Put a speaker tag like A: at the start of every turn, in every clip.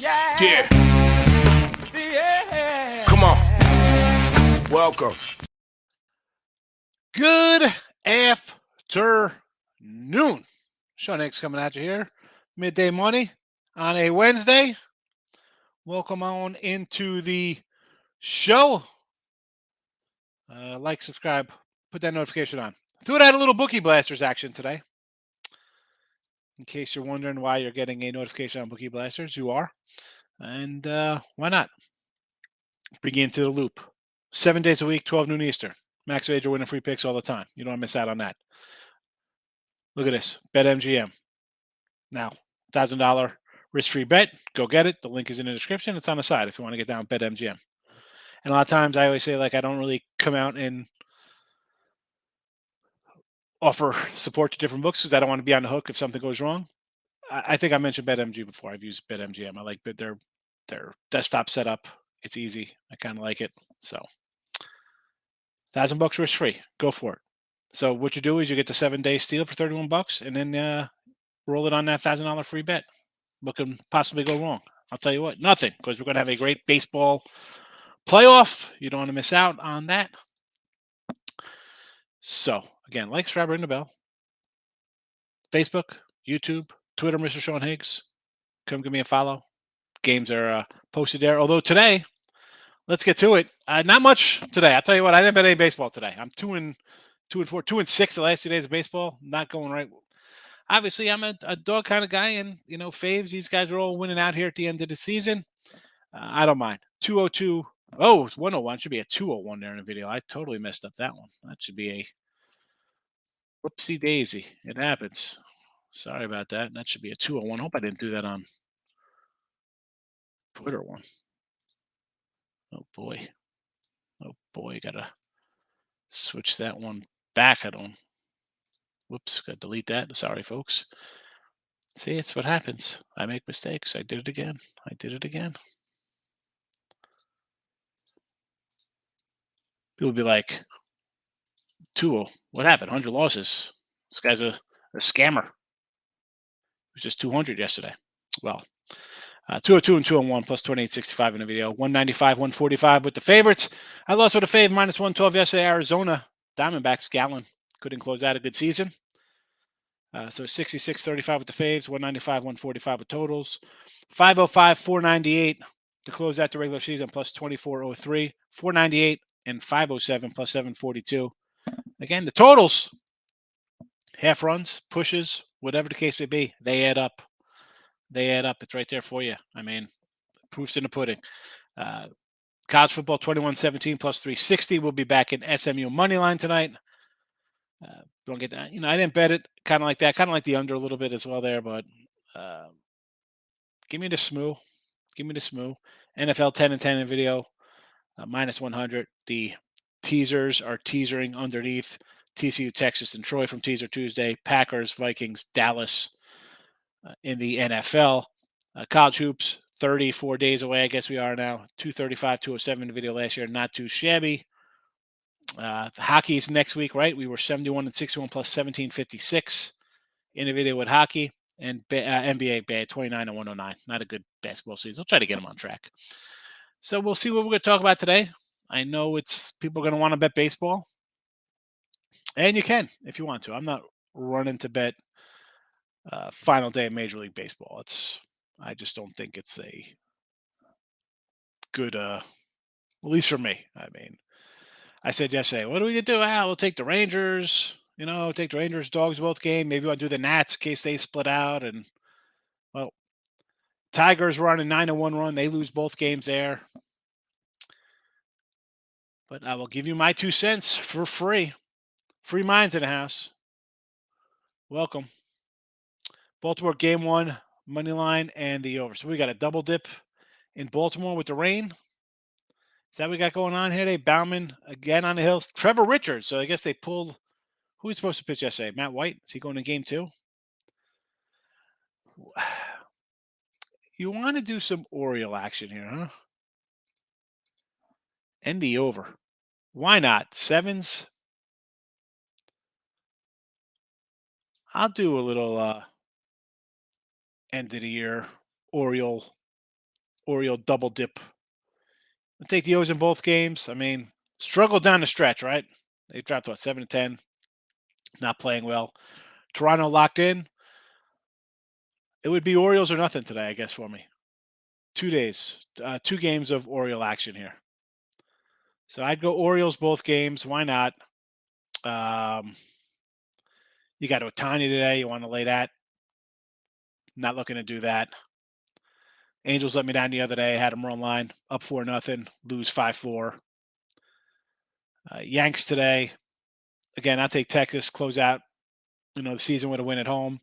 A: Yeah. Come on. Welcome.
B: Good afternoon. Sean Higgs coming at you here. Midday money on a Wednesday. Welcome on into the show. Like, subscribe, put that notification on. Threw out a little Bookie Blasters action today. In case you're wondering why you're getting a notification on Bookie Blasters, you are. And why not? Bring you into the loop. 7 days a week, 12 noon Eastern. Max Wager winning free picks all the time. You don't want to miss out on that. Look at this. BetMGM. Now, $1,000 risk-free bet. Go get it. The link is in the description. It's on the side if you want to get down BetMGM. And a lot of times I always say, like, I don't really come out and offer support to different books because I don't want to be on the hook if something goes wrong. I think I mentioned BetMG before. I've used BetMGM. I like their desktop setup. It's easy. I kind of like it. So, $1,000 risk-free. Go for it. So what you do is you get the 7-day steal for $31, and then roll it on that $1,000 free bet. What can possibly go wrong? I'll tell you what, nothing, because we're going to have a great baseball playoff. You don't want to miss out on that. So, again, like, subscribe, ring the bell. Facebook, YouTube, Twitter, Mr. Sean Higgs. Come give me a follow. Games are posted there. Although today, let's get to it. Not much today. I'll tell you what, I didn't bet any baseball today. I'm 2-4, 2-6 the last 2 days of baseball. Not going right. Obviously, I'm a dog kind of guy, and, faves, these guys are all winning out here at the end of the season. I don't mind. 202. Oh, it's 101. Should be a 201 there in the video. I totally messed up that one. That should be a whoopsie daisy. It happens. Sorry about that. That should be a 201. Hope I didn't do that on Twitter one. Oh, boy. Oh, boy. Got to switch that one back. Whoops. Got to delete that. Sorry, folks. See, it's what happens. I make mistakes. I did it again. People be like, 2-0. What happened? 100 losses. This guy's a scammer. It was just 200 yesterday. Well, 202 and 201 plus 2865 in the video. 195, 145 with the favorites. I lost with a fave, minus 112 yesterday. Arizona Diamondbacks. Gallen couldn't close out a good season. So 66-35 with the faves, 195, 145 with totals. 505, 498 to close out the regular season plus 2403. 498 and 507 plus 742. Again, the totals, half runs, pushes, whatever the case may be, they add up. It's right there for you. I mean, proof's in the pudding. College football 21-17 plus 360. We'll be back in SMU money line tonight. Don't get that. I didn't bet it. Kind of like that. Kind of like the under a little bit as well there, but give me the SMU. NFL 10 and 10 in video, minus 100. The teasers are teasering underneath. TCU, Texas, and Troy from Teaser Tuesday. Packers, Vikings, Dallas in the NFL. College hoops, 34 days away, I guess we are now. 235, 207 in the video last year. Not too shabby. Hockey's next week, right? We were 71 and 61 plus 1756 in the video with hockey. And NBA bad, 29 and 109. Not a good basketball season. I'll try to get them on track. So we'll see what we're going to talk about today. I know people are going to want to bet baseball. And you can if you want to. I'm not running to bet final day of Major League Baseball. I just don't think it's a good, at least for me. I mean, I said yesterday, what are we going to do? We'll take the Rangers, take the Rangers dogs both game. Maybe I'll do the Nats in case they split out. And, well, Tigers were on a 9-1 run. They lose both games there. But I will give you my 2 cents for free. Free minds in the house. Welcome. Baltimore game 1, money line, and the over. So we got a double dip in Baltimore with the rain. Is that what we got going on here today? Bauman again on the hills. Trevor Richards. So I guess they pulled. Who was supposed to pitch yesterday? Matt White. Is he going to game 2? You want to do some Oriole action here, huh? And the over. Why not? 7s. I'll do a little end of the year Oriole Oriole double dip. I'll take the O's in both games. I mean, struggled down the stretch, right? They dropped, 7-10, not playing well. Toronto locked in. It would be Orioles or nothing today, I guess, for me. 2 days, 2 games of Oriole action here. So I'd go Orioles both games. Why not? You got Otani today. You want to lay that? Not looking to do that. Angels let me down the other day. I had them run line up 4-0, lose 5-4. Yanks today. Again, I'll take Texas, close out, the season with a win at home.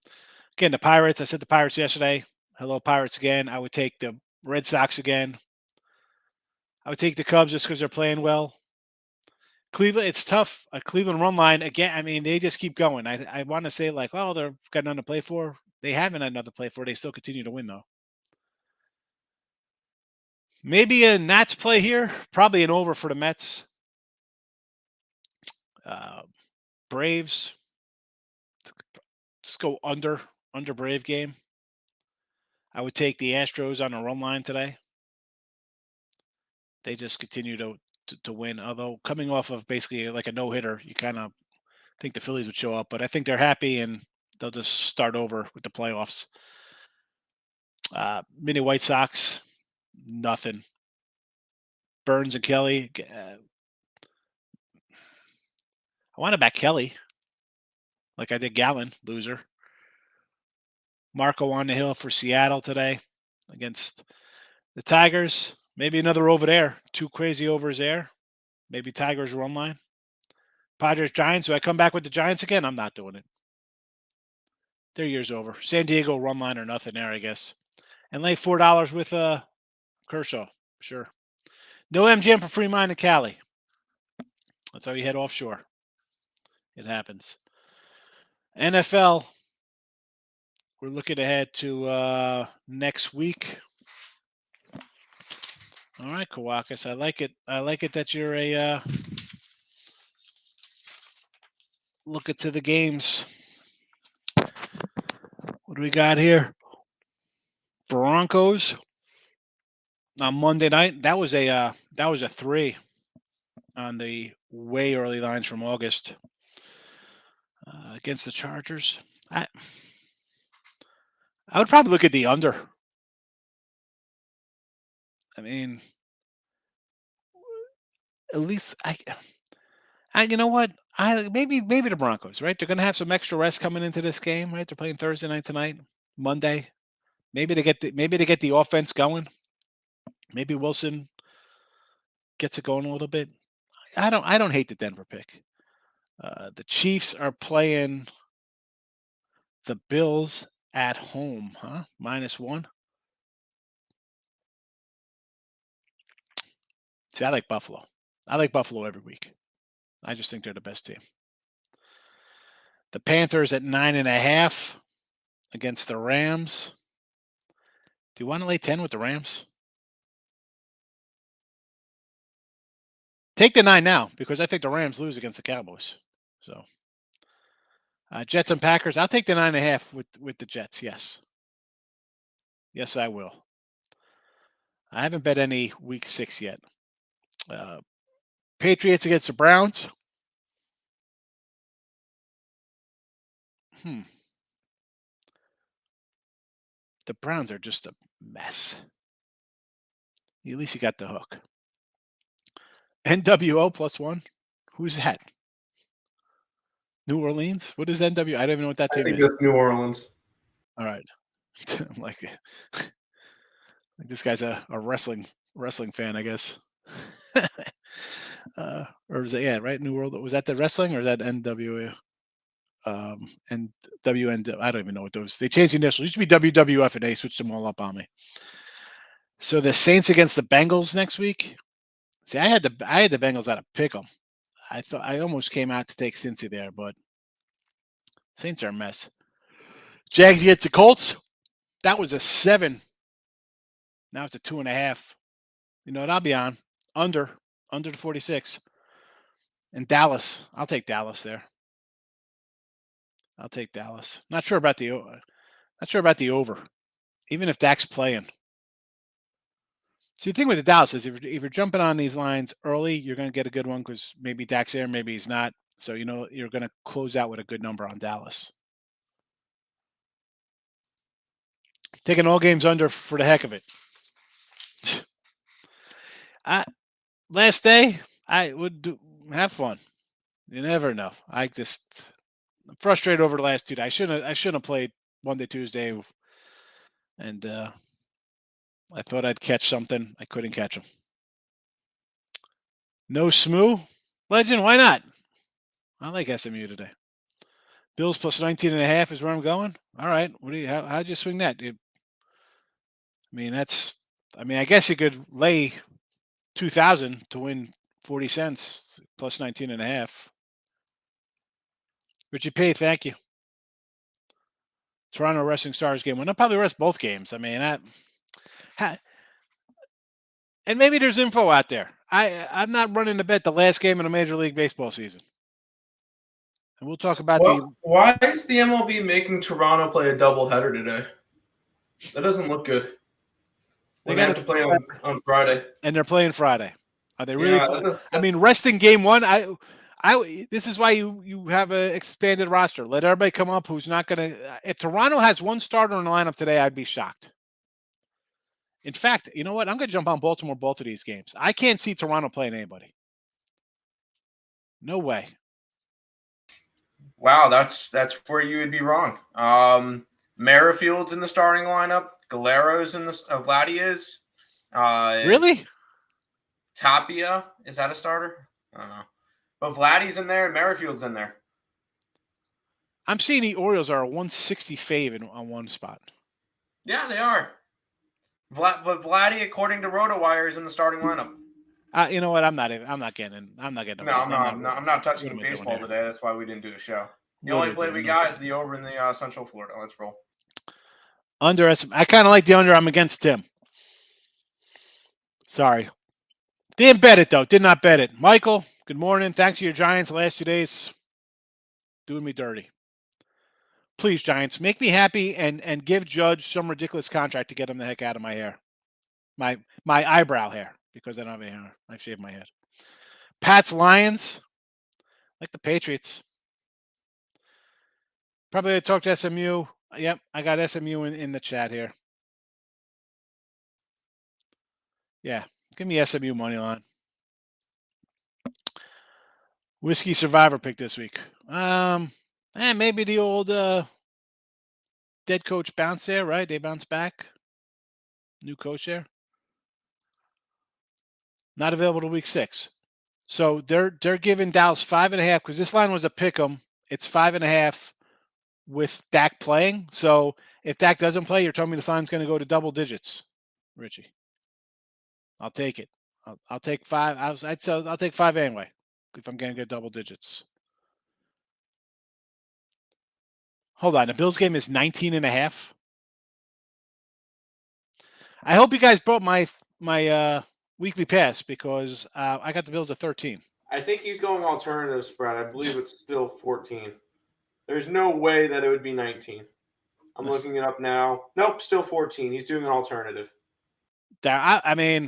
B: Again, the Pirates. I said the Pirates yesterday. Hello, Pirates again. I would take the Red Sox again. I would take the Cubs just because they're playing well. Cleveland, it's tough. A Cleveland run line again. I mean, they just keep going. I want to say like, oh, they've got nothing to play for. They haven't had nothing to play for. They still continue to win though. Maybe a Nats play here. Probably an over for the Mets. Braves. Just go under Brave game. I would take the Astros on a run line today. They just continue to win. Although coming off of basically like a no hitter, you kind of think the Phillies would show up, but I think they're happy and they'll just start over with the playoffs. Mini White Sox, nothing. Burns and Kelly. I want to back Kelly, like I did Gallen, loser. Marco on the hill for Seattle today against the Tigers. Maybe another over there. 2 crazy overs there. Maybe Tigers run line. Padres Giants. Do I come back with the Giants again? I'm not doing it. Their year's over. San Diego run line or nothing there, I guess. And lay $4 with Kershaw. Sure. No MGM for Fremont and Cali. That's how you head offshore. It happens. NFL. We're looking ahead to next week. All right, Kawakis. I like it. I like it that you're a look to the games. What do we got here? Broncos on Monday night. That was a 3 on the way early lines from August against the Chargers. I would probably look at the under. I mean, at least you know what? Maybe the Broncos, right? They're going to have some extra rest coming into this game, right? They're playing Thursday night tonight, Monday. Maybe to get the offense going. Maybe Wilson gets it going a little bit. I don't hate the Denver pick. The Chiefs are playing the Bills at home, huh? -1. See, I like Buffalo. I like Buffalo every week. I just think they're the best team. The Panthers at 9.5 against the Rams. Do you want to lay 10 with the Rams? Take the 9 now because I think the Rams lose against the Cowboys. So, Jets and Packers. I'll take the 9.5 with the Jets. Yes, I will. I haven't bet any Week 6 yet. Patriots against the Browns. The Browns are just a mess. At least you got the hook. NWO +1. Who's that? New Orleans? What is NW? I don't even know what that team is.
C: I think that's New Orleans.
B: All right. like this guy's a wrestling fan, I guess. Or was that right? New World. Was that the wrestling or that NWA? And WN. I don't even know what those. They changed the initials. It used to be WWF, and they switched them all up on me. So the Saints against the Bengals next week. See, I had the Bengals out of pick 'em. I thought I almost came out to take Cincy there, but Saints are a mess. Jags gets the Colts. That was a 7. Now it's a 2.5. You know what? I'll be on under the 46. And Dallas. I'll take Dallas there. I'll take Dallas. Not sure about the over. Even if Dak's playing. So the thing with the Dallas is if you're jumping on these lines early, you're going to get a good one because maybe Dak's there, maybe he's not. So you're going to close out with a good number on Dallas. Taking all games under for the heck of it. Last day, I would have fun. You never know. I'm frustrated over the last 2 days. I shouldn't have played Monday, Tuesday, and I thought I'd catch something. I couldn't catch them. No Smoo? Legend, why not? I like SMU today. Bills plus 19.5 is where I'm going. All right. How'd you swing that? I guess you could lay 2,000 to win 40 cents plus 19.5. Richie P, thank you. Toronto Wrestling Stars game. Well, they'll probably rest both games. And maybe there's info out there. I'm not running to bet the last game of the Major League Baseball season. And we'll talk about
C: why is the MLB making Toronto play a doubleheader today? That doesn't look good. They have to play on Friday.
B: And they're playing Friday. Are they really? Yeah, resting game one. This is why you have an expanded roster. Let everybody come up who's not going to. If Toronto has one starter in the lineup today, I'd be shocked. In fact, you know what? I'm going to jump on Baltimore both of these games. I can't see Toronto playing anybody. No way.
C: Wow, that's where you would be wrong. Merrifield's in the starting lineup. Galero's in the Vladdy is.
B: Really?
C: Tapia, is that a starter? I don't know. But Vladdy's in there. Merrifield's in there.
B: I'm seeing the Orioles are a 160 fave on one spot.
C: Yeah, they are. But Vladdy, according to RotoWire, is in the starting lineup.
B: You know what? I'm not getting.
C: No, I'm not touching baseball today. That's why we didn't do a show. The only play we got is the over in the Central Florida. Let's roll.
B: Under. I kind of like the under. I'm against Tim. Sorry. Didn't bet it, though. Did not bet it. Michael, good morning. Thanks to your Giants the last 2 days. Doing me dirty. Please, Giants, make me happy and give Judge some ridiculous contract to get him the heck out of my hair. My eyebrow hair, because I don't have any hair. I shaved my head. Pats, Lions. Like the Patriots. Probably talk to SMU. Yep, I got SMU in the chat here. Yeah, give me SMU money line. Whiskey Survivor pick this week. Maybe the old dead coach bounce there, right? They bounce back. New coach there. Not available to week 6. So they're giving Dallas 5.5 because this line was a pick 'em. It's 5.5 with Dak playing. So if Dak doesn't play, you're telling me this line's going to go to double digits, Richie. I'll take it. I'll take 5. I'll take 5 anyway if I'm going to get double digits. Hold on. The Bills game is 19.5. I hope you guys brought my weekly pass because I got the Bills at 13.
C: I think he's going alternative spread. I believe it's still 14. There's no way that it would be 19. I'm looking it up now. Nope, still 14. He's doing an alternative.
B: I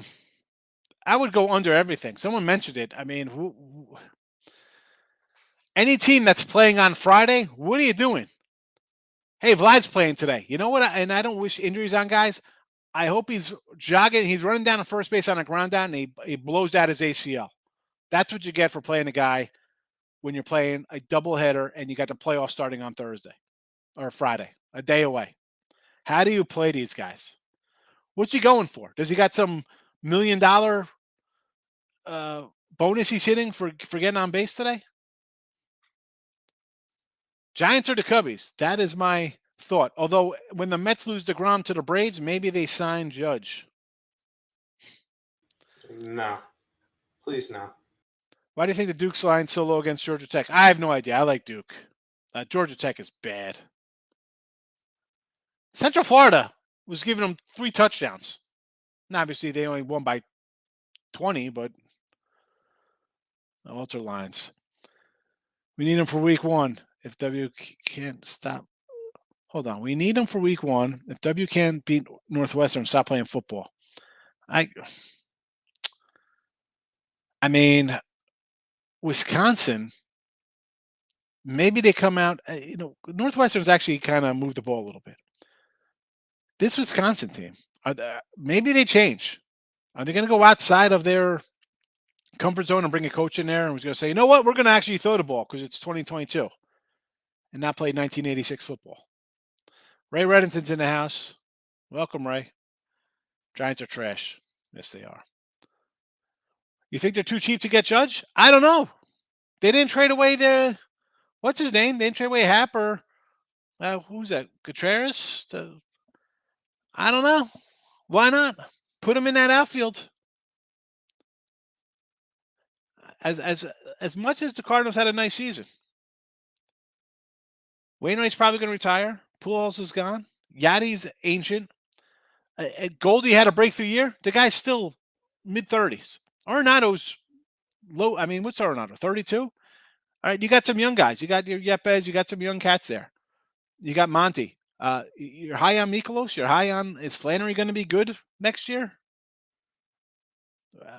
B: would go under everything. Someone mentioned it. Any team that's playing on Friday, what are you doing? Hey, Vlad's playing today. You know what? And I don't wish injuries on guys. I hope he's jogging. He's running down to first base on a ground down, and he blows out his ACL. That's what you get for playing a guy when you're playing a doubleheader and you got the playoff starting on Thursday or Friday, a day away. How do you play these guys? What's he going for? Does he got some $1 million bonus he's hitting for getting on base today? Giants or the Cubbies? That is my thought. Although when the Mets lose DeGrom to the Braves, maybe they sign Judge.
C: No. Please no.
B: Why do you think the Duke's line's so low against Georgia Tech? I have no idea. I like Duke. Georgia Tech is bad. Central Florida was giving them 3 touchdowns. Now, obviously, they only won by 20, but alter lines. We need them for week 1. If W can't stop. Hold on. We need them for week 1. If W can't beat Northwestern, stop playing football. I mean, Wisconsin, maybe they come out. Northwestern's actually kind of moved the ball a little bit. This Wisconsin team, maybe they change. Are they going to go outside of their comfort zone and bring a coach in there and was going to say, you know what, we're going to actually throw the ball because it's 2022 and not play 1986 football? Ray Reddington's in the house. Welcome, Ray. Giants are trash. Yes, they are. You think they're too cheap to get Judge? I don't know. They didn't trade away their, what's his name? They didn't trade away Happer. Who's that? Contreras? I don't know. Why not? Put him in that outfield. As much as the Cardinals had a nice season, Wainwright's probably going to retire. Pujols is gone. Yadi's ancient. Goldie had a breakthrough year. The guy's still mid-30s. Arenado's low. I mean, what's Arenado? 32? All right, you got some young guys. You got your Yepes. You got some young cats there. You got Monty. You're high on Mikolos. You're high on. Is Flannery going to be good next year?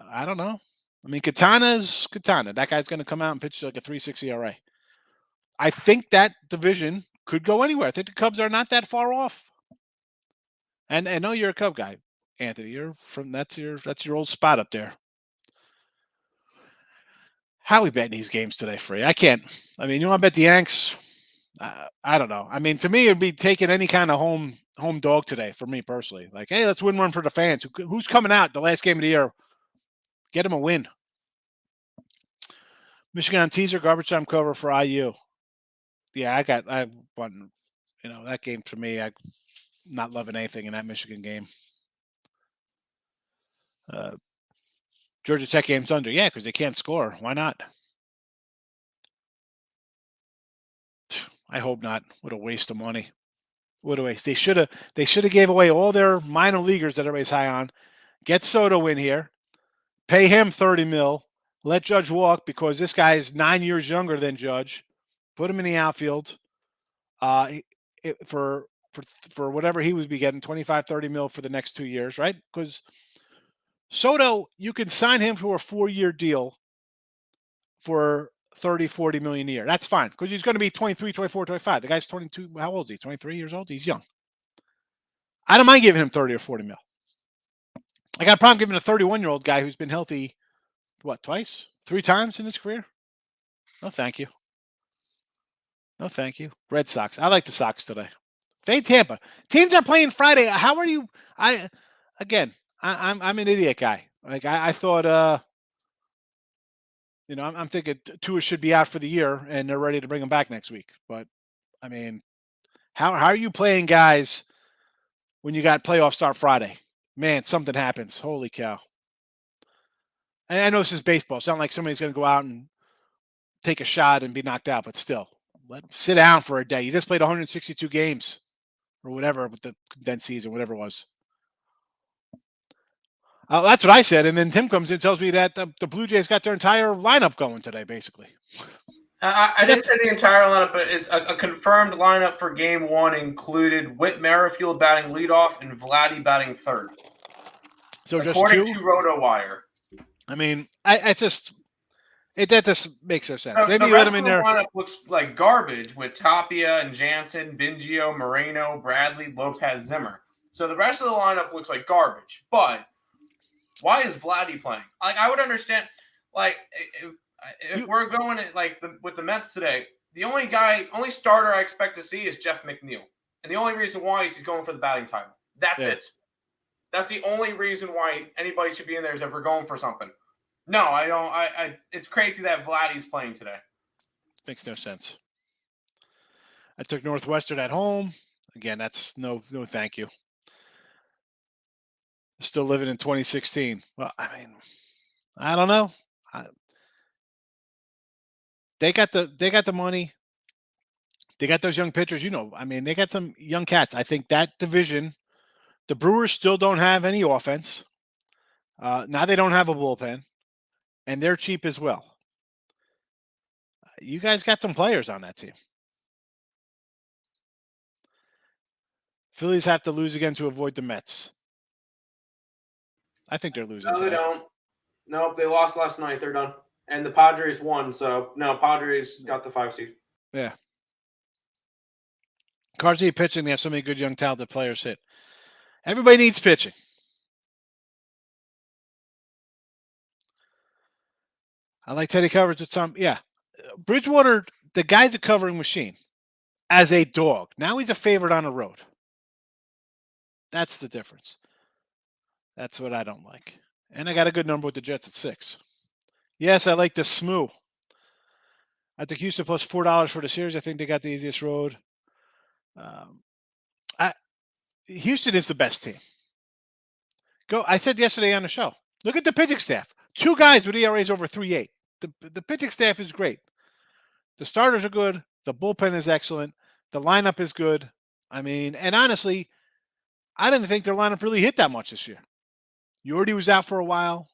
B: I don't know. I mean, Katana's Katana. That guy's going to come out and pitch like a 3.60 ERA. I think that division could go anywhere. I think the Cubs are not that far off. And I know you're a Cub guy, Anthony. You're from that's your old spot up there. How we betting these games today, Free? I can't. I mean, you want to bet the Yanks? I don't know. I mean, to me, it'd be taking any kind of home dog today for me personally. Like, hey, let's win one for the fans. Who's coming out the last game of the year? Get them a win. Michigan on teaser, garbage time cover for IU. Yeah, I won. That game for me, I'm not loving anything in that Michigan game. Georgia Tech game's under. Yeah, because they can't score. Why not? I hope not. What a waste of money. What a waste. They should have gave away all their minor leaguers that everybody's high on. Get Soto in here. Pay him $30 million. Let Judge walk because this guy is 9 years younger than Judge. Put him in the outfield. For whatever he would be getting, $25-30 million for the next 2 years, right? Because Soto, you can sign him to a 4-year deal for $30-40 million a year. That's fine because he's going to be 23, 24, 25. The guy's 22. How old is he? 23 years old? He's young. I don't mind giving him 30 or 40 mil. I got a problem giving a 31-year-old guy who's been healthy, twice? 3 times in his career? No, thank you. No, thank you. Red Sox. I like the Sox today. Fade Tampa. Teams are playing Friday. How are you? I'm an idiot guy. Like I thought. I'm thinking Tua should be out for the year, and they're ready to bring him back next week. But I mean, how are you playing guys when you got playoffs start Friday? Man, something happens. Holy cow! And I know this is baseball. It's not like somebody's going to go out and take a shot and be knocked out, but still. Sit down for a day. You just played 162 games or whatever with the condensed season, whatever it was. That's what I said. And then Tim comes in and tells me that the Blue Jays got their entire lineup going today, basically.
C: I didn't say the entire lineup, but it's a confirmed lineup for Game 1 included Whit Merrifield batting leadoff and Vladdy batting third.
B: So
C: according
B: just
C: to RotoWire.
B: I mean, that just makes no sense.
C: Maybe the rest of the lineup looks like garbage with Tapia and Jansen, Bingio, Moreno, Bradley, Lopez, Zimmer. So the rest of the lineup looks like garbage. But why is Vladdy playing? Like, I would understand. Like, if we're going with the Mets today, the only starter I expect to see is Jeff McNeil, and the only reason why is he's going for the batting title. That's it. That's the only reason why anybody should be in there is if we're going for something. No, I don't. It's crazy that Vladdy's playing today.
B: Makes no sense. I took Northwestern at home. Again, that's no thank you. Still living in 2016. Well, I mean, I don't know. They got the money. They got those young pitchers. I mean, they got some young cats. I think that division, the Brewers still don't have any offense. Now they don't have a bullpen. And they're cheap as well. You guys got some players on that team. Phillies have to lose again to avoid the Mets. I think they're losing.
C: No, they
B: today.
C: don't. Nope, they lost last night. They're done. And the Padres won, so no, Padres got the 5 seed.
B: Yeah. Cards need pitching. They have so many good young talented players hit. Everybody needs pitching. I like Teddy coverage with Tom. Yeah. Bridgewater, the guy's a covering machine as a dog. Now he's a favorite on the road. That's the difference. That's what I don't like. And I got a good number with the Jets at 6. Yes, I like the SMU. I took Houston plus $4 for the series. I think they got the easiest road. Houston is the best team. I said yesterday on the show, look at the pitching staff. 2 guys with ERAs over 3.8. The pitching staff is great. The starters are good. The bullpen is excellent. The lineup is good. I mean, and honestly, I didn't think their lineup really hit that much this year. Yordi was out for a while.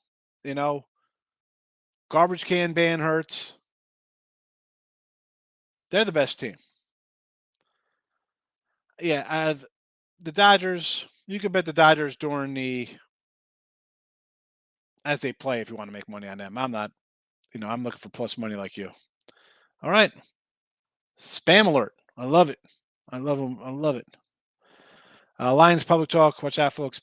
B: Garbage can ban hurts. They're the best team. Yeah, the Dodgers, you can bet the Dodgers as they play if you want to make money on them. I'm not, I'm looking for plus money like you. All right. Spam alert. I love it. I love them. I love it. Lions Public Talk. Watch out, folks.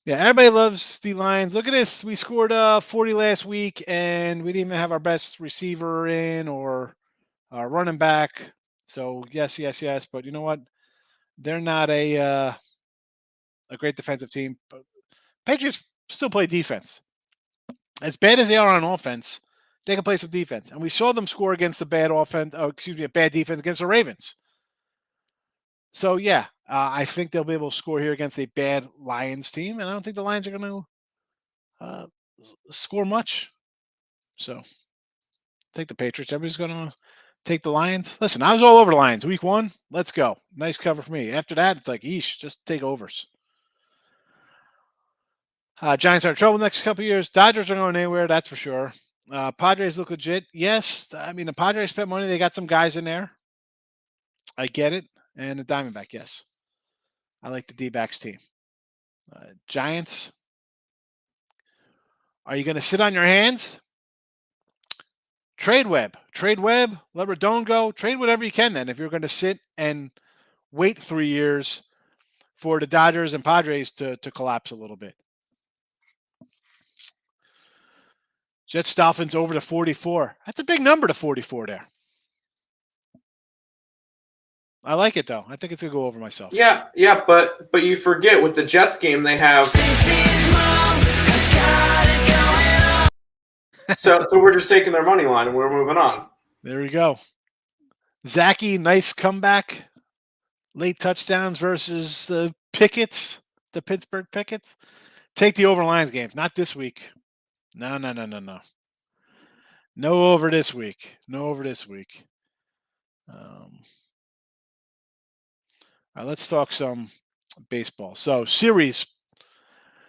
B: Yeah, everybody loves the Lions. Look at this. We scored 40 last week, and we didn't even have our best receiver in or running back. So, yes. But you know what? They're not a great defensive team. But Patriots still play defense. As bad as they are on offense, they can play some defense. And we saw them score against a bad defense against the Ravens. So, yeah, I think they'll be able to score here against a bad Lions team. And I don't think the Lions are going to score much. So, take the Patriots. Everybody's going to take the Lions. Listen, I was all over the Lions. Week 1, let's go. Nice cover for me. After that, it's like, eesh, just take overs. Giants are in trouble the next couple of years. Dodgers are going anywhere, that's for sure. Padres look legit. Yes, I mean, the Padres spent money. They got some guys in there. I get it. And the Diamondback, yes. I like the D-backs team. Giants. Are you going to sit on your hands? Trade Webb. Let Rodon go. Trade whatever you can then if you're going to sit and wait 3 years for the Dodgers and Padres to collapse a little bit. Jets Dolphins over to 44. That's a big number to 44 there. I like it, though. I think it's going to go over myself.
C: Yeah, but you forget with the Jets game they have. So we're just taking their money line and we're moving on.
B: There we go. Zachy, nice comeback. Late touchdowns versus the Pickets, the Pittsburgh Pickets. Take the over Lions games. Not this week. No. No over this week. All right, let's talk some baseball. So, series.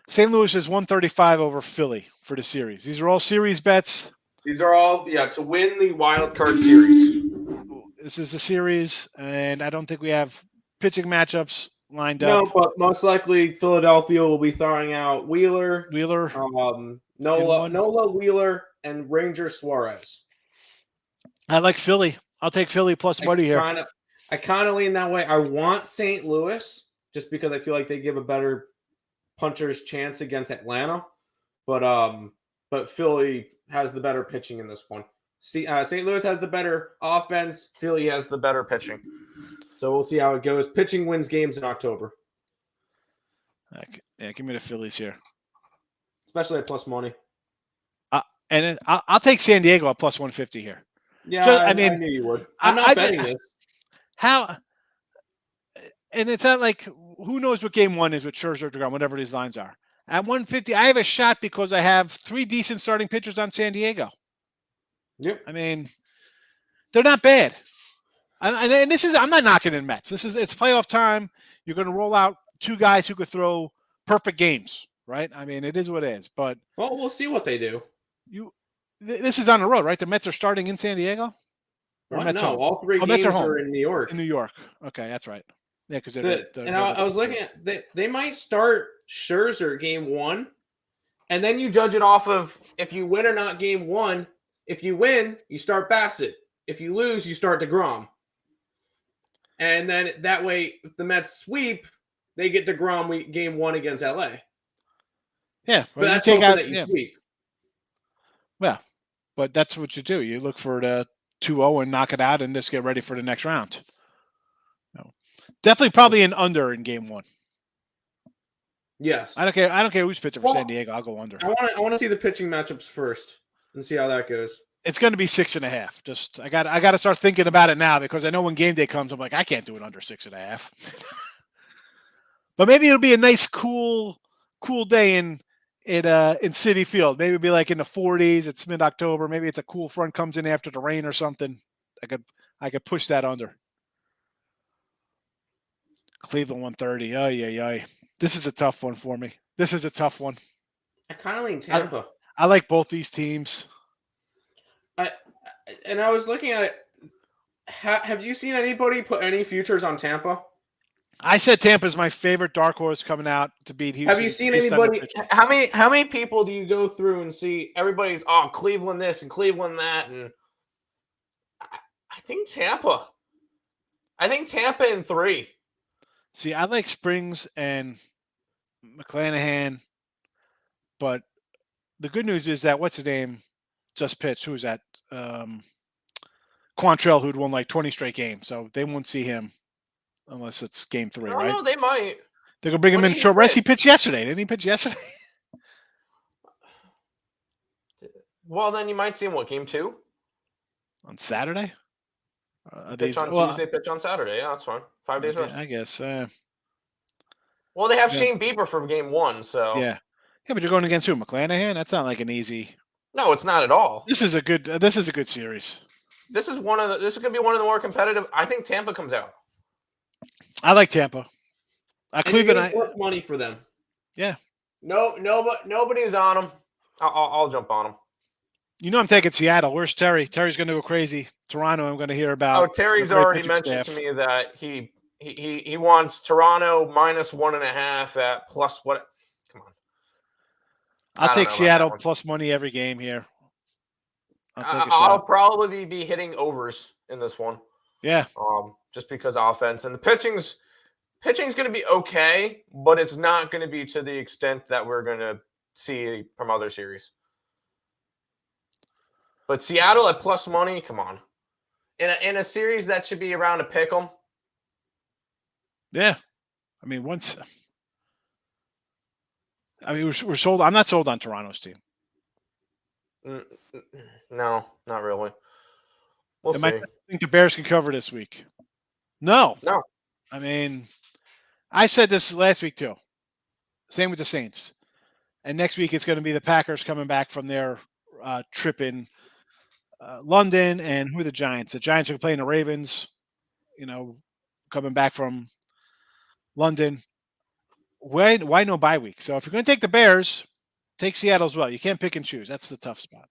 B: St. Louis is 135 over Philly for the series. These are all series bets.
C: These are all, to win the wild card series.
B: This is a series, and I don't think we have pitching matchups lined up.
C: No, but most likely Philadelphia will be throwing out Wheeler, Nola Wheeler, and Ranger Suarez.
B: I like Philly. I'll take Philly plus money here.
C: I kind of lean that way. I want St. Louis just because I feel like they give a better puncher's chance against Atlanta, but Philly has the better pitching in this one. St. Louis has the better offense. Philly has the better pitching. So we'll see how it goes. Pitching wins games in October.
B: Yeah, give me the Phillies here,
C: especially at plus money.
B: And I'll take San Diego at plus 150 here.
C: Yeah, I knew you would. I'm not betting this.
B: How? And it's not like who knows what game 1 is with Scherzer, DeGrom, whatever these lines are. At 150, I have a shot because I have 3 decent starting pitchers on San Diego.
C: Yep.
B: I mean, they're not bad. And this is, I'm not knocking in Mets. It's playoff time. You're going to roll out 2 guys who could throw perfect games, right? I mean, it is what it is. But
C: we'll see what they do.
B: This is on the road, right? The Mets are starting in San Diego.
C: Or Mets no, all 3 games are in New York.
B: In New York. Okay, that's right. Yeah, because
C: I was looking at they might start Scherzer game 1 And then you judge it off of if you win or not game one. If you win, you start Bassett. If you lose, you start DeGrom. And then that way, if the Mets sweep, they get DeGrom game one against LA.
B: Yeah,
C: But
B: well, you
C: that's
B: take
C: hoping
B: out.
C: that you
B: Yeah,
C: sweep.
B: well, but that's what you do. You look for the 2-0 and knock it out, and just get ready for the next round. No. Definitely, probably an under in game one.
C: Yes.
B: I don't care who's pitching for San Diego. I'll go under.
C: I want to see the pitching matchups first and see how that goes.
B: It's going to be 6.5. Just I got to start thinking about it now because I know when game day comes, I'm like, I can't do it under 6.5. But maybe it'll be a nice, cool day in Citi Field. Maybe it'll be like in the 40s. It's mid-October. Maybe it's a cool front comes in after the rain or something. I could push that under. Cleveland 130. Oh yeah. This is a tough one for me. This is a tough one.
C: I kind of lean Tampa.
B: I like both these teams.
C: I was looking at it. Have you seen anybody put any futures on Tampa?
B: I said Tampa's my favorite dark horse coming out to beat Houston.
C: Have you seen anybody? How many people do you go through and see? Everybody's Cleveland this and Cleveland that, and I think Tampa. I think Tampa in 3.
B: See, I like Springs and McClanahan, but the good news is that what's his name just pitched. Who was that? Quantrill, who'd won like 20 straight games, so they won't see him unless it's game 3, right?
C: No, they might.
B: They're gonna bring him in short rest. He pitched yesterday. Didn't he pitch yesterday?
C: Well, then you might see him. What, game 2?
B: On Saturday?
C: Pitch on Tuesday, pitch on Saturday. Yeah, that's fine. 5 days rest.
B: I guess.
C: Well, they have Shane Bieber for game 1, so
B: yeah, but you're going against who? McClanahan? That's not like an easy.
C: No, it's not at all.
B: This is a good series.
C: This is going to be one of the more competitive. I think Tampa comes out.
B: I like Tampa. Cleveland.
C: Money for them.
B: Yeah.
C: Nobody's on them. I'll jump on them.
B: You know I'm taking Seattle. Where's Terry? Terry's going to go crazy. Toronto, I'm going to hear about.
C: Oh, Terry's already mentioned to me that he wants Toronto -1.5 at plus what? Come on.
B: I'll take Seattle plus money every game here.
C: I'll probably be hitting overs in this one.
B: Yeah.
C: Just because offense and the pitching's going to be okay, but it's not going to be to the extent that we're going to see from other series. But Seattle at plus money, come on. In a series that should be around a pick 'em.
B: Yeah. I mean, we're sold. I'm not sold on Toronto's team.
C: No, not really. We'll see.
B: I think the Bears can cover this week. No. I mean, I said this last week too. Same with the Saints. And next week it's going to be the Packers coming back from their trip in London, and who are the Giants? The Giants are playing the Ravens. Coming back from London. Why no bye week? So if you're going to take the Bears, take Seattle as well. You can't pick and choose. That's the tough spot.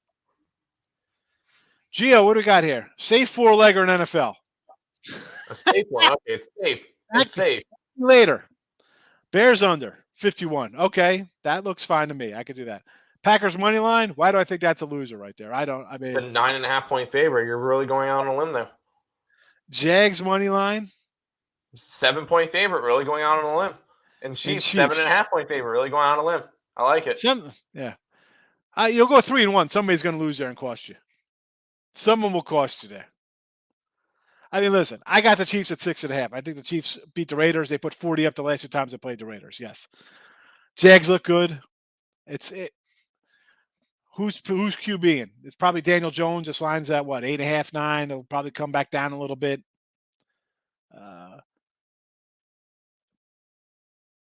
B: Gio, what do we got here? Safe 4-legger in NFL.
C: A safe one. Okay, it's safe. It's safe.
B: Later. Bears under 51. Okay, that looks fine to me. I could do that. Packers money line. Why do I think that's a loser right there? It's
C: a 9.5-point favorite. You're really going out on a limb there.
B: Jags money line.
C: 7-point favorite. Really going out on a limb. And Chiefs 7.5-point favorite. Really going out on a limb. I like it.
B: Yeah. You'll go 3-1. Somebody's going to lose there and cost you. Someone will cost you there. I mean, listen, I got the Chiefs at 6.5. I think the Chiefs beat the Raiders. They put 40 up the last 2 times they played the Raiders. Yes. Jags look good. Who's QBing? It's probably Daniel Jones. This line's at 8.5, 9. It'll probably come back down a little bit.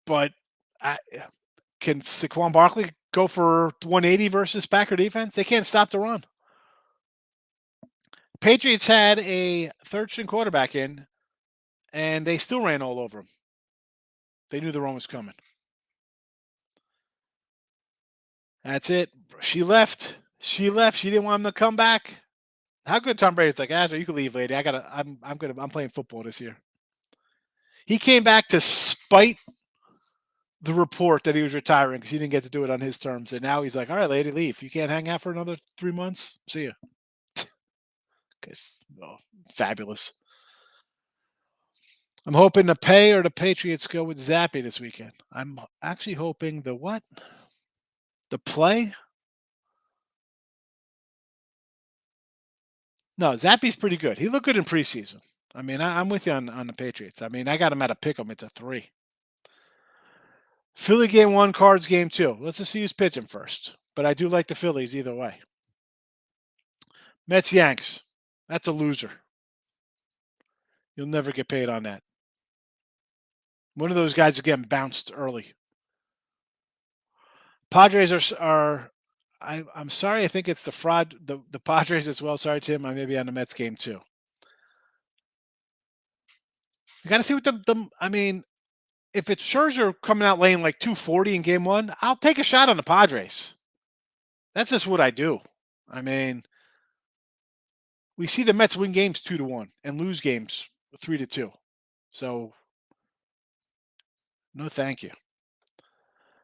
B: But can Saquon Barkley go for 180 versus Packer defense? They can't stop the run. Patriots had a third-string quarterback in, and they still ran all over him. They knew the run was coming. That's it. She left. She didn't want him to come back. How good Tom Brady's like, Azra, you can leave, lady. I'm playing football this year. He came back to spite the report that he was retiring because he didn't get to do it on his terms. And now he's like, all right, lady, leave. You can't hang out for another 3 months. See ya. Fabulous. I'm hoping the pay or the Patriots go with Zappy this weekend. I'm actually hoping the what? The play? No, Zappy's pretty good. He looked good in preseason. I mean, I'm with you on the Patriots. I mean, I got him at a pick 'em. It's a 3. Philly game 1, Cards game 2. Let's just see who's pitching first. But I do like the Phillies either way. Mets Yanks. That's a loser. You'll never get paid on that. One of those guys is getting bounced early. Padres are I'm sorry. I think it's the fraud. The Padres as well. Sorry, Tim. I may be on the Mets game too. You got to see what I mean, if it's Scherzer coming out laying like 240 in game 1, I'll take a shot on the Padres. That's just what I do. I mean, we see the Mets win games 2-1 and lose games 3-2. So, no, thank you.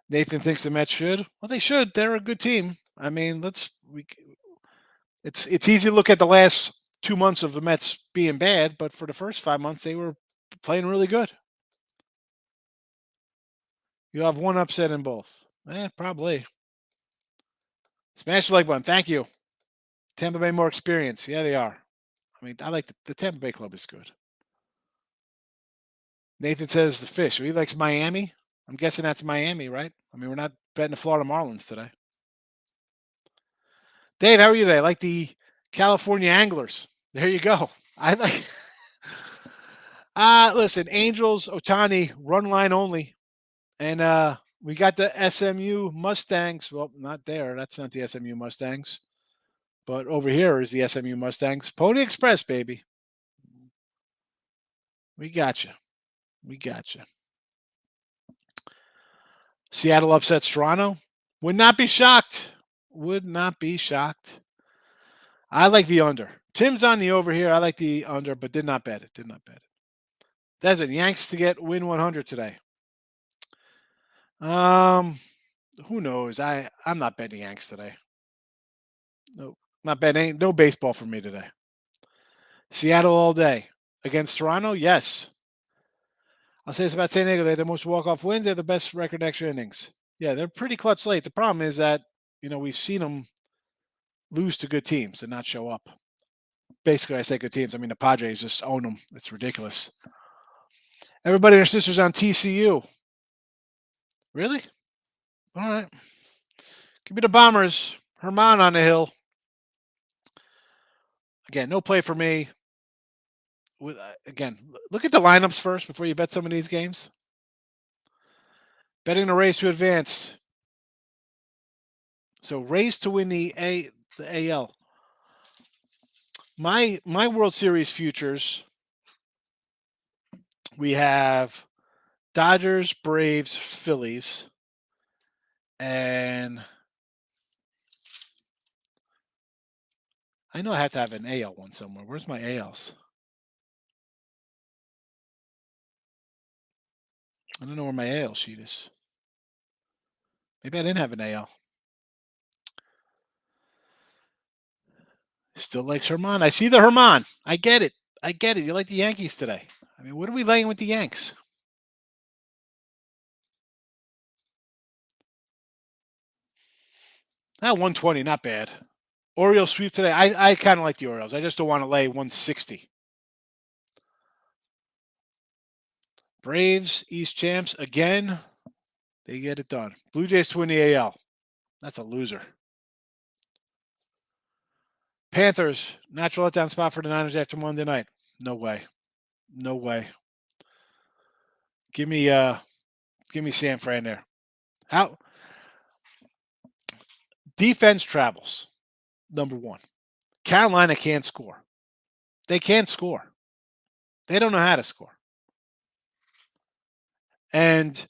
B: Nathan thinks the Mets should. Well, they should. They're a good team. I mean, it's easy to look at the last 2 months of the Mets being bad, but for the first 5 months, they were playing really good. You'll have one upset in both. Probably. Smash the like button. Thank you. Tampa Bay more experience. Yeah, they are. I mean, I like the Tampa Bay club is good. Nathan says the fish. He likes Miami. I'm guessing that's Miami, right? I mean, we're not betting the Florida Marlins today. Dave, how are you today? I like the California Anglers. There you go. I like. Listen, Angels, Otani, run line only, and we got the SMU Mustangs. Well, not there. That's not the SMU Mustangs, but over here is the SMU Mustangs. Pony Express, baby. We got you. We got you. Seattle upsets Toronto. Would not be shocked. Would not be shocked. I like the under. Tim's on the over here. I like the under, but did not bet it. Did not bet it. Desmond, Yanks to win 100 today. Who knows? I'm not betting Yanks today. No, not betting. No baseball for me today. Seattle all day against Toronto. Yes. I'll say this about San Diego. They have the most walk-off wins. They have the best record extra innings. Yeah, they're pretty clutch late. The problem is that, we've seen them lose to good teams and not show up. Basically, I say good teams. I mean, the Padres just own them. It's ridiculous. Everybody and their sisters on TCU. Really? All right. Give me the Bombers. Herman on the hill. Again, no play for me. Again, look at the lineups first before you bet some of these games. Betting the Rays to advance. So Rays to win the AL. My World Series futures. We have Dodgers, Braves, Phillies, and I know I have to have an AL one somewhere. Where's my ALs? I don't know where my AL sheet is. Maybe I didn't have an AL. Still likes Herman. I see the Herman. I get it. You like the Yankees today. I mean, what are we laying with the Yanks? Ah, 120, not bad. Orioles sweep today. I kind of like the Orioles. I just don't want to lay 160. Braves, East champs again. They get it done. Blue Jays to win the AL. That's a loser. Panthers, natural letdown spot for the Niners after Monday night. No way. No way. Give me San Fran there. How defense travels. Number one. Carolina can't score. They can't score. They don't know how to score. And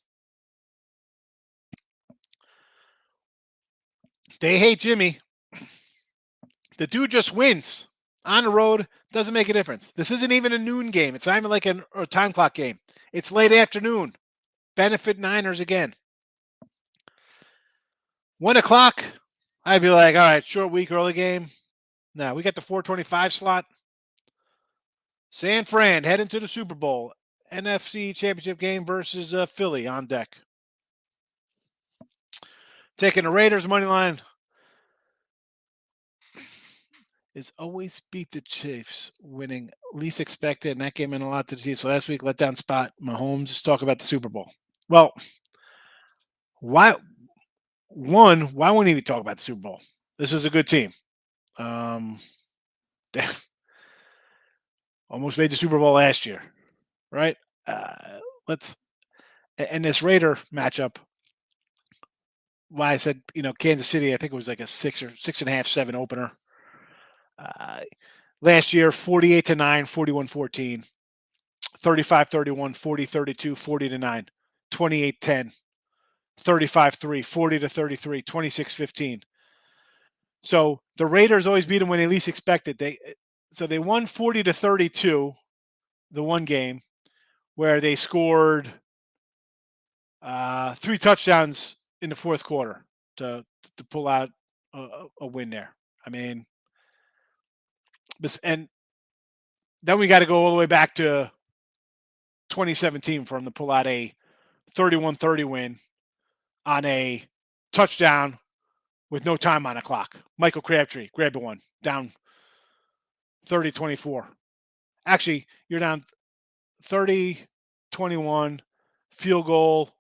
B: they hate Jimmy. The dude just wins. On the road, doesn't make a difference. This isn't even a noon game. It's not even like a time clock game. It's late afternoon. benefit Niners again. 1 o'clock, I'd be like, all right, short week, early game. Now we got the 425 slot. San Fran heading to the Super Bowl. NFC Championship game versus Philly on deck. Taking the Raiders money line is always beat the Chiefs, winning least expected, and that game in a lot to the Chiefs. So last week, letdown spot. Mahomes. Just talk about the Super Bowl. Well, why? One, why wouldn't he talk about the Super Bowl? This is a good team. Almost made the Super Bowl last year, right? And this Raider matchup. Why I said Kansas City, I think it was like a 6.5, 7 opener. Last year, 48-9, 41-14, 35-31, 40-32, 40-9, 28-10, 35-3, 40-33, 26-15. So the Raiders always beat them when they least expected. They won 40-32, the one game where they scored 3 touchdowns in the fourth quarter to pull out a win there. I mean, and then we got to go all the way back to 2017 for them to pull out a 31-30 win on a touchdown with no time on the clock. Michael Crabtree grabbed one down 30-24. Actually, you're down 30-21, field goal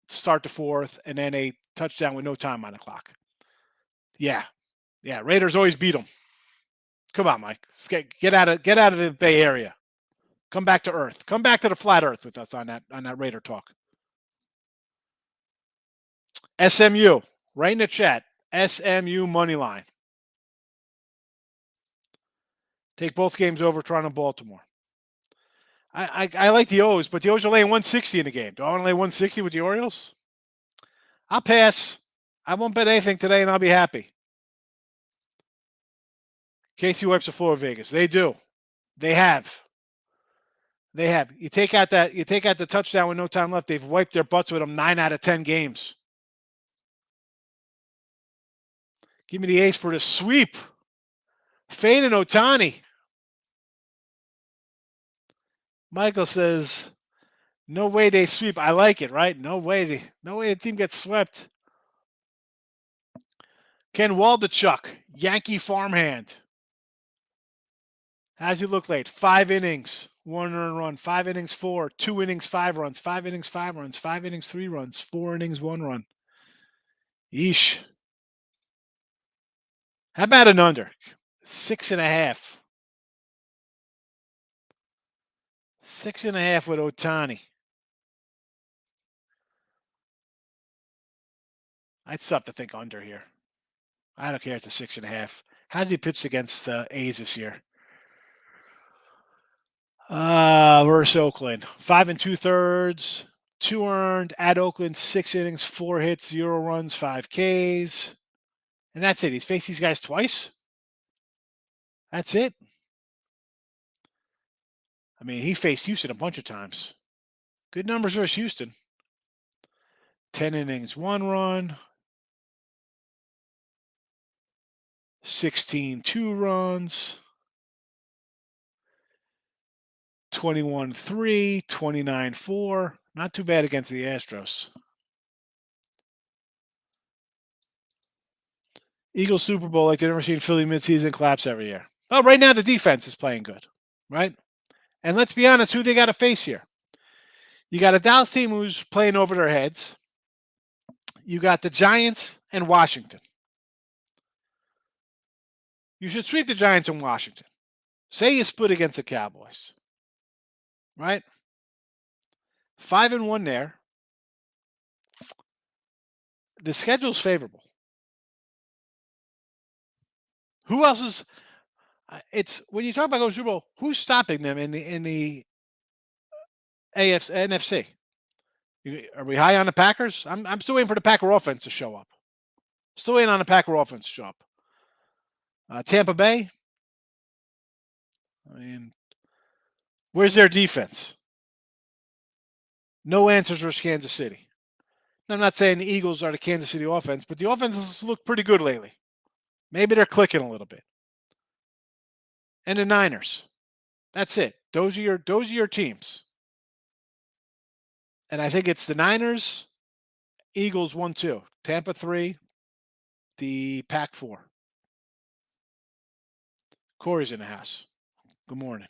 B: to start the fourth, and then a touchdown with no time on the clock. Yeah. Raiders always beat them. Come on, Mike. Get out of the Bay Area. Come back to Earth. Come back to the flat Earth with us on that Raider talk. SMU, right in the chat. SMU money line. Take both games over Toronto, Baltimore. I like the O's, but the O's are laying 160 in the game. Do I want to lay 160 with the Orioles? I'll pass. I won't bet anything today, and I'll be happy. KC wipes the floor of Vegas. They do. They have. You take out the touchdown with no time left. They've wiped their butts with them 9 out of 10 games. Give me the ace for the sweep. Fade and Ohtani. Michael says, no way they sweep. I like it, right? No way the team gets swept. Ken Waldachuk, Yankee farmhand. How's he look late? 5 innings, 1 earned run. 5 innings, 4. 2 innings, 5 runs. 5 innings, 5 runs. 5 innings, 3 runs. 4 innings, 1 run. Yeesh. How about an under? 6.5. 6.5 with Ohtani. I'd still have to think under here. I don't care. It's a 6.5. How's he pitched against the A's this year? Versus Oakland. 5 2/3. 2 earned. At Oakland, 6 innings, 4 hits, 0 runs, 5 Ks. And that's it. He's faced these guys twice. That's it. I mean, he faced Houston a bunch of times. Good numbers versus Houston. 10 innings, 1 run. 16, 2 runs. 21-3, 29-4. Not too bad against the Astros. Eagles Super Bowl like they've never seen Philly midseason collapse every year. Well, right now the defense is playing good, right? And let's be honest, who they got to face here? You got a Dallas team who's playing over their heads. You got the Giants and Washington. You should sweep the Giants and Washington. Say you split against the Cowboys, right? 5-1 there. The schedule's favorable. Who else is? It's when you talk about going Super Bowl. Who's stopping them in the AFC, NFC? Are we high on the Packers? I'm still waiting for the Packer offense to show up. Still waiting on the Packer offense to show up. Tampa Bay. I mean, where's their defense? No answers versus Kansas City. I'm not saying the Eagles are the Kansas City offense, but the offenses look pretty good lately. Maybe they're clicking a little bit. And the Niners. That's it. Those are your teams. And I think it's the Niners, Eagles 1-2, Tampa 3, the Pack 4. Corey's in the house. Good morning.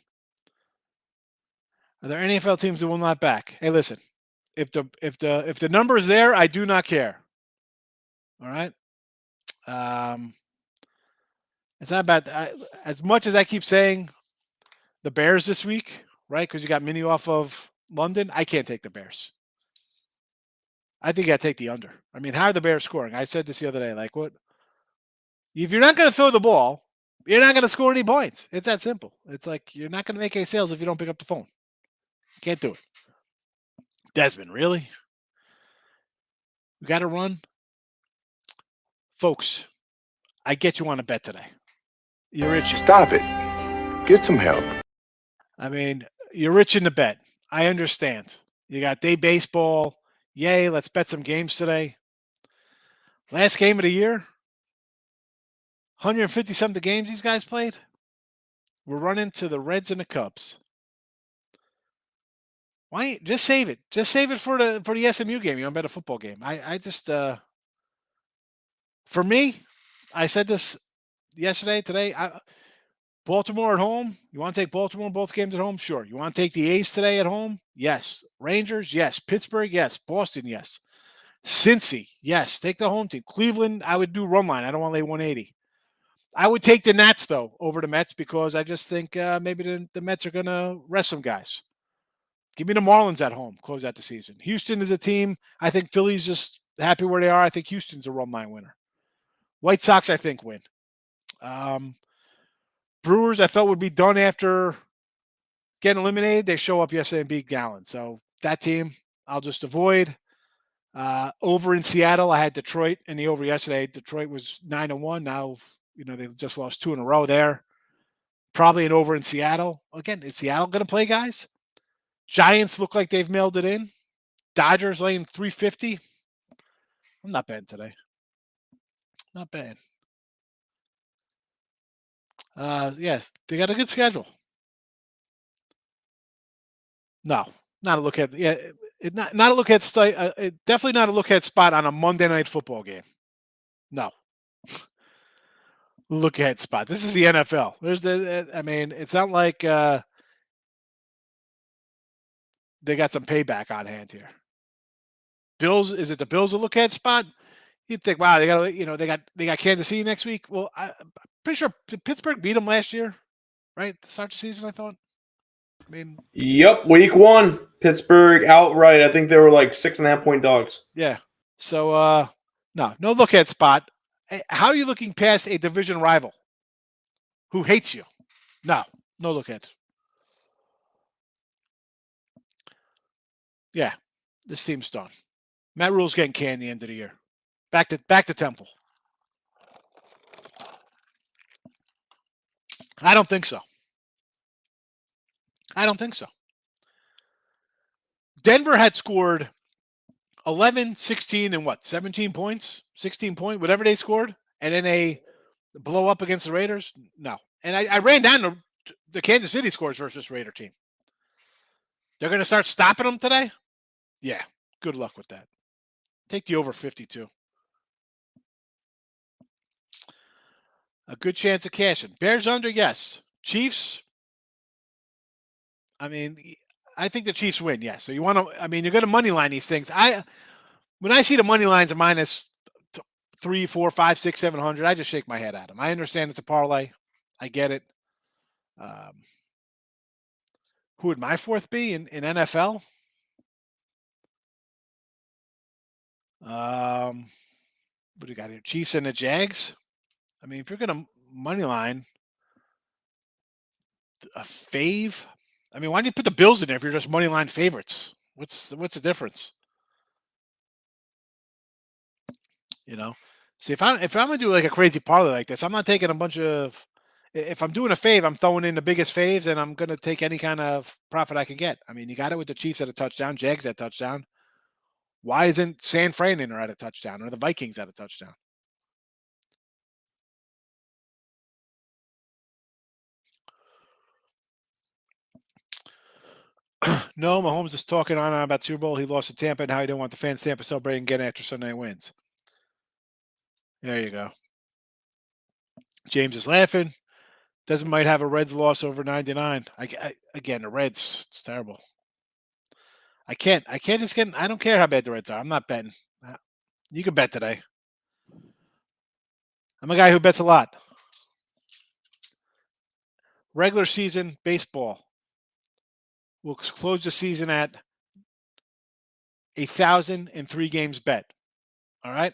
B: Are there any NFL teams that will not back? Hey, listen. If the number is there, I do not care. All right. It's not about as much as I keep saying the Bears this week, right? Because you got Mini off of London. I can't take the Bears. I think I take the under. I mean, how are the Bears scoring? I said this the other day. Like, what? If you're not going to throw the ball, you're not going to score any points. It's that simple. It's like you're not going to make any sales if you don't pick up the phone. You can't do it. Desmond, really? We got to run? Folks, I get you on a bet today. You're itching.
A: Stop it. Get some help.
B: I mean, you're itching to bet. I understand. You got day baseball. Yay, let's bet some games today. Last game of the year, 150-something games these guys played. We're running to the Reds and the Cubs. Why just save it? Just save it for the SMU game. You want to bet a football game? I just for me, I said this yesterday, today. Baltimore at home. You want to take Baltimore both games at home? Sure. You want to take the A's today at home? Yes. Rangers? Yes. Pittsburgh? Yes. Boston? Yes. Cincy? Yes. Take the home team. Cleveland, I would do run line. I don't want to lay 180. I would take the Nats, though, over the Mets because I just think maybe the Mets are going to rest some guys. Give me the Marlins at home. Close out the season. Houston is a team. I think Philly's just happy where they are. I think Houston's a run line winner. White Sox, I think, win. Brewers, I thought would be done after getting eliminated. They show up yesterday and beat Gallen. So that team, I'll just avoid. Over in Seattle, I had Detroit in the over yesterday. Detroit was 9-1. Now, they just lost 2 in a row there. Probably an over in Seattle. Again, is Seattle going to play, guys? Giants look like they've mailed it in. Dodgers laying 350. I'm not bad today. Not bad. Yes, they got a good schedule. No, not a look at. Yeah, not a look at. Definitely not a look at spot on a Monday night football game. No. Look ahead spot. This is the NFL. It's not like they got some payback on hand here. Bills, is it the Bills a look ahead spot? You'd think, wow, they got Kansas City next week. Well, I'm pretty sure Pittsburgh beat them last year, right? To start the season, I thought.
C: Yep, week 1, Pittsburgh outright. I think they were like 6.5-point dogs.
B: Yeah. So no look ahead spot. How are you looking past a division rival who hates you? No look ahead. Yeah, this team's done. Matt Rule's getting canned the end of the year. Back to Temple. I don't think so. Denver had scored 11, 16, and 17 points? 16 points, whatever they scored, and then they blow up against the Raiders? No. And I ran down the Kansas City scores versus this Raider team. They're going to start stopping them today? Yeah, good luck with that. Take the over 52. A good chance of cashing. Bears under, yes. Chiefs, I think the Chiefs win, yes. So you want to, you're going to money line these things. When I see the money lines of minus 3, 4, 5, 6, 700, I just shake my head at them. I understand it's a parlay. I get it. Who would my fourth be in NFL? What do you got here? Chiefs and the Jags. If you're going to money line a fave, why don't you put the Bills in there if you're just money line favorites? What's the difference? See, if I'm gonna do like a crazy parlay like this, I'm not taking a bunch of if I'm doing a fave, I'm throwing in the biggest faves, and I'm going to take any kind of profit I can get. I mean, you got it with the Chiefs at a touchdown, Jags at a touchdown. Why isn't San Fran in there at a touchdown, or the Vikings at a touchdown? No, Mahomes is talking on about Super Bowl. He lost to Tampa and how he didn't want the fans Tampa celebrating again after Sunday night wins. There you go. James is laughing. Doesn't might have a Reds loss over 99. Again, the Reds, it's terrible. I can't just get. I don't care how bad the Reds are. I'm not betting. You can bet today. I'm a guy who bets a lot. Regular season baseball. We'll close the season at 1,003 games bet. All right.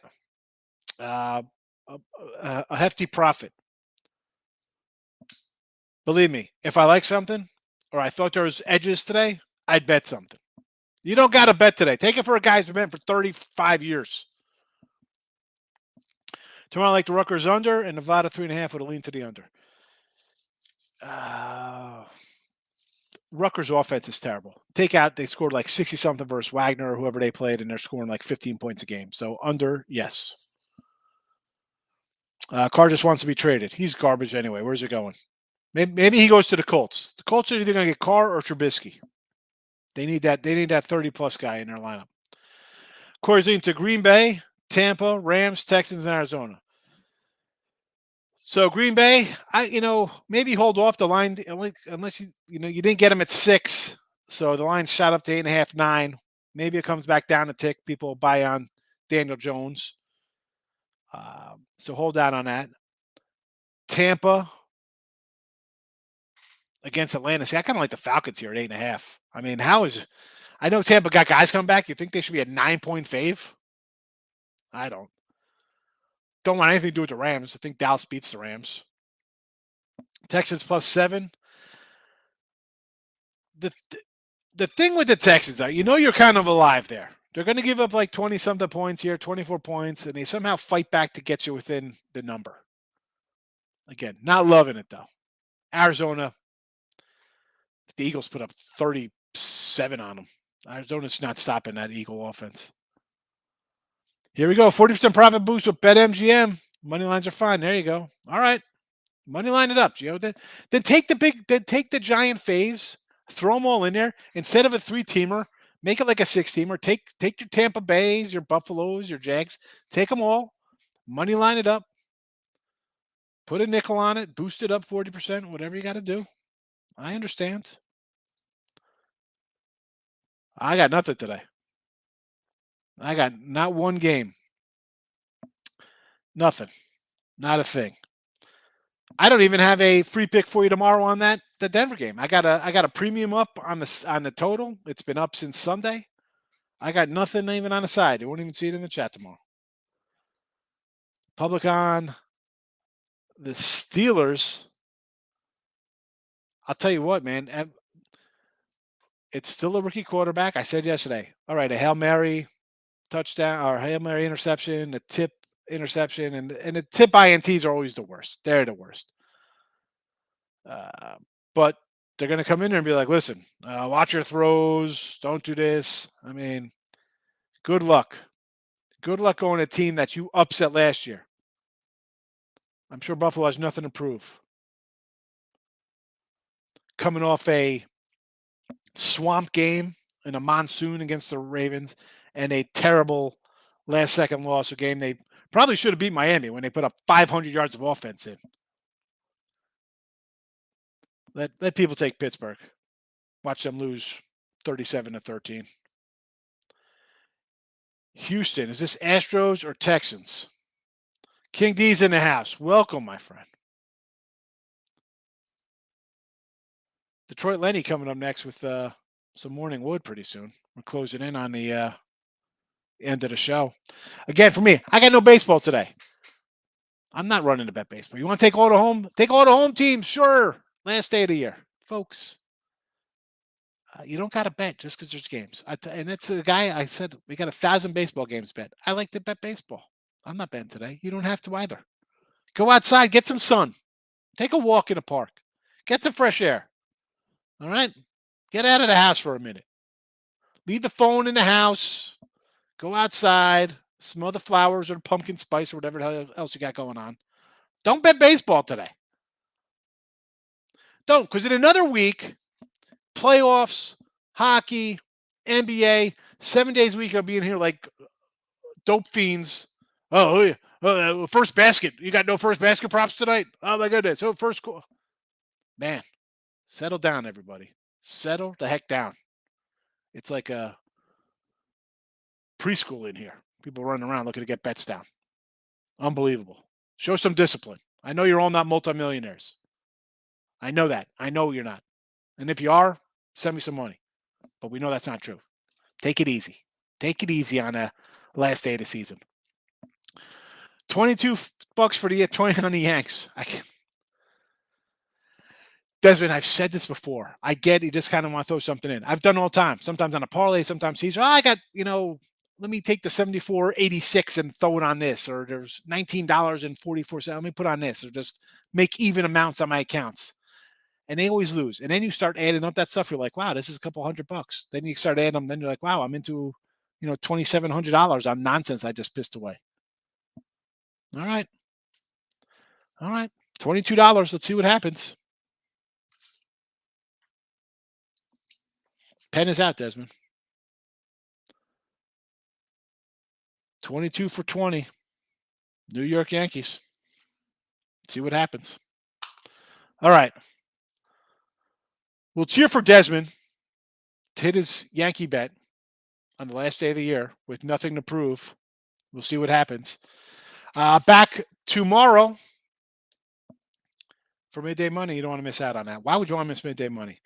B: A hefty profit. Believe me, if I like something or I thought there was edges today, I'd bet something. You don't got to bet today. Take it for a guy who's been betting for 35 years. Tomorrow I like the Rutgers under and Nevada 3.5 with a lean to the under. Rutgers offense is terrible. Take out, they scored like 60-something versus Wagner or whoever they played, and they're scoring like 15 points a game. So under, yes. Carr just wants to be traded. He's garbage anyway. Where's it going? Maybe he goes to the Colts. The Colts are either going to get Carr or Trubisky. They need that 30-plus guy in their lineup. Corey's leading to Green Bay, Tampa, Rams, Texans, and Arizona. So Green Bay, maybe hold off the line unless you didn't get them at 6. So the line shot up to 8.5, 9. Maybe it comes back down a tick. People buy on Daniel Jones. So hold out on that. Tampa against Atlanta. See, I kind of like the Falcons here at 8.5. I mean, I know Tampa got guys coming back. You think they should be a 9-point fave? I don't. Don't want anything to do with the Rams. I think Dallas beats the Rams. Texans +7. The thing with the Texans are, you're kind of alive there. They're going to give up like 20-something points here, 24 points, and they somehow fight back to get you within the number. Again, not loving it, though. Arizona, the Eagles put up 37 on them. Arizona's not stopping that Eagle offense. Here we go. 40% profit boost with BetMGM. Money lines are fine. There you go. All right. Money line it up. Then take the giant faves, throw them all in there. Instead of a 3-teamer, make it like a 6-teamer. Take your Tampa Bays, your Buffaloes, your Jags. Take them all. Money line it up. Put a nickel on it. Boost it up 40%. Whatever you got to do. I understand. I got nothing today. I got not one game. Nothing. Not a thing. I don't even have a free pick for you tomorrow on the Denver game. I got a premium up on the total. It's been up since Sunday. I got nothing even on the side. You won't even see it in the chat tomorrow. Public on the Steelers. I'll tell you what, man. It's still a rookie quarterback. I said yesterday. All right, a Hail Mary touchdown or Hail Mary interception, a tip interception, and the tip INTs are always the worst. They're the worst. But they're going to come in there and be like, listen, watch your throws. Don't do this. I mean, good luck. Good luck going to a team that you upset last year. I'm sure Buffalo has nothing to prove. Coming off a swamp game in a monsoon against the Ravens and a terrible last-second loss, a game they probably should have beat Miami when they put up 500 yards of offense in. Let people take Pittsburgh. Watch them lose 37-13. Houston, is this Astros or Texans? King D's in the house. Welcome, my friend. Detroit Lenny coming up next with some Morning Wood pretty soon. We're closing in on the end of the show. Again, for me, I got no baseball today. I'm not running to bet baseball. You want to take all the home teams? Sure. Last day of the year. Folks, you don't got to bet just because there's games. And it's the guy I said, we got 1,000 baseball games bet. I like to bet baseball. I'm not betting today. You don't have to either. Go outside, get some sun. Take a walk in the park. Get some fresh air. All right? Get out of the house for a minute. Leave the phone in the house. Go outside. Smell the flowers or the pumpkin spice or whatever else you got going on. Don't bet baseball today. Don't, because in another week, playoffs, hockey, NBA, 7 days a week, I'll be in here like dope fiends. Oh, yeah. First basket. You got no first basket props tonight? Oh, my goodness. So first score. Man, settle down, everybody. Settle the heck down. It's like a preschool in here. People running around looking to get bets down. Unbelievable. Show some discipline. I know you're all not multimillionaires. I know that. I know you're not. And if you are, send me some money. But we know that's not true. Take it easy. Take it easy on the last day of the season. $22 for the 20 on the Yanks. Desmond, I've said this before. I get you just kind of want to throw something in. I've done all the time. Sometimes on a parlay, sometimes teaser. I got, let me take the 74.86 and throw it on this. Or there's $19.44. Let me put on this. Or just make even amounts on my accounts. And they always lose. And then you start adding up that stuff. You're like, wow, this is a couple $100. Then you start adding them. Then you're like, wow, I'm into, $2,700 on nonsense I just pissed away. All right. $22. Let's see what happens. Pen is out, Desmond. 22 for 20. New York Yankees. See what happens. All right. We'll cheer for Desmond to hit his Yankee bet on the last day of the year with nothing to prove. We'll see what happens. Back tomorrow for Midday Money. You don't want to miss out on that. Why would you want to miss Midday Money?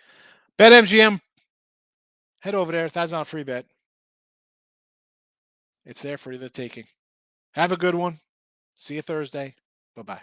B: BetMGM. Head over there. $1,000 free bet. It's there for the taking. Have a good one. See you Thursday. Bye-bye.